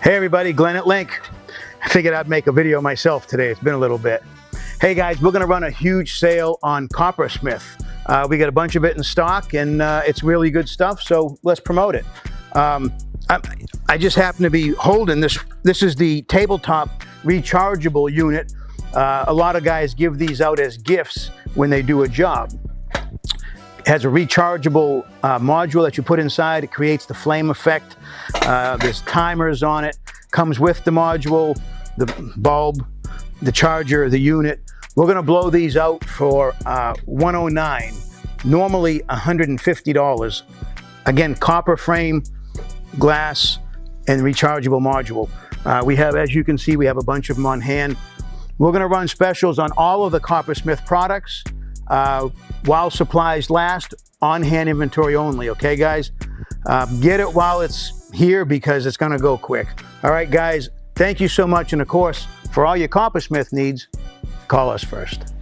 Hey everybody, Glenn at Link. I figured I'd make a video myself today. It's been a little bit. Hey guys, we're gonna run a huge sale on CopperSmith. We got a bunch of it in stock and it's really good stuff, so let's promote it. I just happen to be holding this. This is the tabletop rechargeable unit. A lot of guys give these out as gifts when they do a job. It has a rechargeable module that you put inside. It creates the flame effect. There's timers on it. Comes with the module, the bulb, the charger, the unit. We're gonna blow these out for $109, normally $150. Again, copper frame, glass, and rechargeable module. We have, as you can see, we have a bunch of them on hand. We're gonna run specials on all of the CopperSmith products while supplies last, on-hand inventory only, okay guys? Get it while it's here because it's gonna go quick. All right guys, thank you so much, and of course, for all your CopperSmith needs, call us first.